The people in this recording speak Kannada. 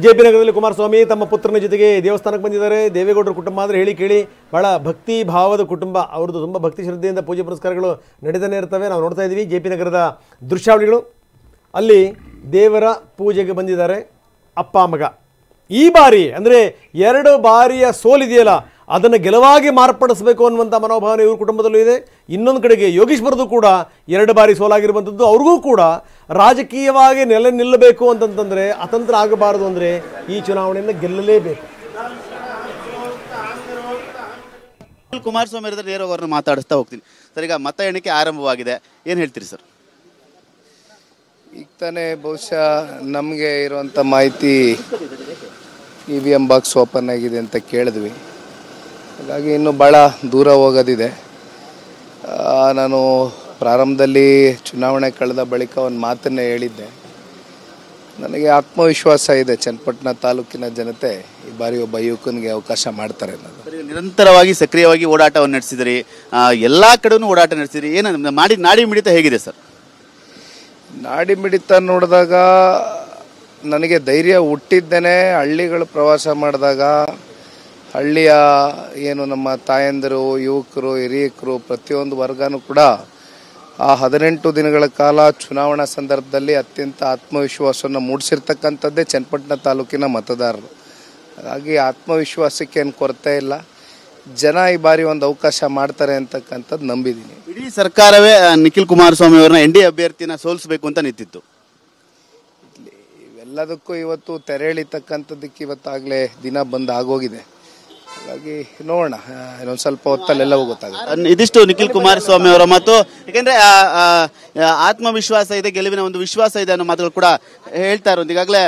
ಜೆಪಿ ನಗರದಲ್ಲಿ ಕುಮಾರಸ್ವಾಮಿ ತಮ್ಮ ಪುತ್ರನ ಜೊತೆಗೆ ದೇವಸ್ಥಾನಕ್ಕೆ ಬಂದಿದ್ದಾರೆ. ದೇವೇಗೌಡರ ಕುಟುಂಬ ಅಂದರೆ ಹೇಳಿ ಕೇಳಿ ಬಹಳ ಭಕ್ತಿ ಭಾವದ ಕುಟುಂಬ. ಅವ್ರದ್ದು ತುಂಬ ಭಕ್ತಿ ಶ್ರದ್ಧೆಯಿಂದ ಪೂಜೆ ಪುರಸ್ಕಾರಗಳು ನಡೀತಾನೆ ಇರ್ತವೆ. ನಾವು ನೋಡ್ತಾ ಇದ್ದೀವಿ ಜೆಪಿ ನಗರದ ದೃಶ್ಯಾವಳಿಗಳು. ಅಲ್ಲಿ ದೇವರ ಪೂಜೆಗೆ ಬಂದಿದ್ದಾರೆ ಅಪ್ಪ ಮಗ. ಈ ಬಾರಿ ಅಂದರೆ 2 ಬಾರಿಯ ಸೋಲಿದೆಯಲ್ಲ ಅದನ್ನು ಗೆಲುವಾಗಿ ಮಾರ್ಪಡಿಸಬೇಕು ಅನ್ನುವಂಥ ಮನೋಭಾವನೆ ಇವ್ರ ಕುಟುಂಬದಲ್ಲೂ ಇದೆ. ಇನ್ನೊಂದು ಕಡೆಗೆ ಯೋಗೀಶ್ವರದು ಕೂಡ 2 ಬಾರಿ ಸೋಲಾಗಿರುವಂಥದ್ದು. ಅವ್ರಿಗೂ ಕೂಡ ರಾಜಕೀಯವಾಗಿ ನಿಲ್ಲಬೇಕು ಅಂತಂತಂದರೆ ಅತಂತ್ರ ಆಗಬಾರದು. ಅಂದರೆ ಈ ಚುನಾವಣೆಯನ್ನು ಗೆಲ್ಲಲೇಬೇಕು. ಕುಮಾರಸ್ವಾಮಿ ನೇರವಾಗಿ ಅವ್ರನ್ನ ಮಾತಾಡಿಸ್ತಾ ಹೋಗ್ತೀನಿ ಸರ್. ಈಗ ಮತ ಎಣಿಕೆ ಆರಂಭವಾಗಿದೆ, ಏನು ಹೇಳ್ತೀರಿ ಸರ್? ಈಗ ತಾನೇ ಬಹುಶಃ ನಮಗೆ ಇರುವಂಥ ಮಾಹಿತಿ EVM ಬಾಕ್ಸ್ ಓಪನ್ ಆಗಿದೆ ಅಂತ ಕೇಳಿದ್ವಿ. ಹಾಗಾಗಿ ಇನ್ನೂ ಭಾಳ ದೂರ ಹೋಗೋದಿದೆ. ನಾನು ಪ್ರಾರಂಭದಲ್ಲಿ ಚುನಾವಣೆ ಕಳೆದ ಬಳಿಕ ಒಂದು ಮಾತನ್ನೇ ಹೇಳಿದ್ದೆ. ನನಗೆ ಆತ್ಮವಿಶ್ವಾಸ ಇದೆ ಚನ್ನಪಟ್ಟಣ ತಾಲೂಕಿನ ಜನತೆ ಈ ಬಾರಿ ಒಬ್ಬ ಯುವಕನಿಗೆ ಅವಕಾಶ ಮಾಡ್ತಾರೆ ಅನ್ನೋದು. ನಿರಂತರವಾಗಿ ಸಕ್ರಿಯವಾಗಿ ಓಡಾಟವನ್ನು ನಡೆಸಿದಿರಿ, ಎಲ್ಲ ಕಡೆನೂ ಓಡಾಟ ನಡೆಸಿದಿರಿ. ಏನು ನಾಡಿ ಮಿಡಿತ ಹೇಗಿದೆ ಸರ್? ನಾಡಿ ಮಿಡಿತ ನೋಡಿದಾಗ ನನಗೆ ಧೈರ್ಯ ಹುಟ್ಟಿದ್ದೇನೆ ಹಳ್ಳಿಗಳು ಪ್ರವಾಸ ಮಾಡಿದಾಗ. ಹಳ್ಳಿಯ ಏನು ನಮ್ಮ ತಾಯಂದಿರು, ಯುವಕರು, ಹಿರಿಯಕರು ಪ್ರತಿಯೊಂದು ವರ್ಗನೂ ಕೂಡ ಆ 18 ದಿನಗಳ ಕಾಲ ಚುನಾವಣಾ ಸಂದರ್ಭದಲ್ಲಿ ಅತ್ಯಂತ ಆತ್ಮವಿಶ್ವಾಸವನ್ನು ಮೂಡಿಸಿರ್ತಕ್ಕಂಥದ್ದೇ ಚನ್ನಪಟ್ಟಣ ತಾಲೂಕಿನ ಮತದಾರರು. ಹಾಗಾಗಿ ಆತ್ಮವಿಶ್ವಾಸಕ್ಕೆ ಏನು ಕೊರತೆ ಇಲ್ಲ. ಜನ ಈ ಬಾರಿ ಒಂದು ಅವಕಾಶ ಮಾಡ್ತಾರೆ ಅಂತಕ್ಕಂಥದ್ದು ನಂಬಿದ್ದೀನಿ. ಇಡೀ ಸರ್ಕಾರವೇ ನಿಖಿಲ್ ಕುಮಾರಸ್ವಾಮಿ ಅವರನ್ನ NDA ಅಭ್ಯರ್ಥಿನ ಸೋಲಿಸಬೇಕು ಅಂತ ನಿಂತಿತ್ತು. ಇವೆಲ್ಲದಕ್ಕೂ ಇವತ್ತು ತೆರೆ ಎಳಿತಕ್ಕಂಥದ್ದಕ್ಕೆ ಇವತ್ತಾಗಲೇ ದಿನ ಬಂದು ಆಗೋಗಿದೆ. ಹಾಗಾಗಿ ನೋಡೋಣ, ಇನ್ನೊಂದು ಸ್ವಲ್ಪ ಹೊತ್ತಲ್ಲೆಲ್ಲವೂ ಗೊತ್ತಾಗುತ್ತೆ. ಇದಿಷ್ಟು ನಿಖಿಲ್ ಕುಮಾರಸ್ವಾಮಿ ಅವರ ಮಾತು. ಯಾಕೆಂದ್ರೆ ಆತ್ಮವಿಶ್ವಾಸ ಇದೆ, ಗೆಲುವಿನ ಒಂದು ವಿಶ್ವಾಸ ಇದೆ ಅನ್ನೋ ಮಾತುಗಳು ಕೂಡ ಹೇಳ್ತಾ ಇರೋದು. ಈಗಾಗಲೇ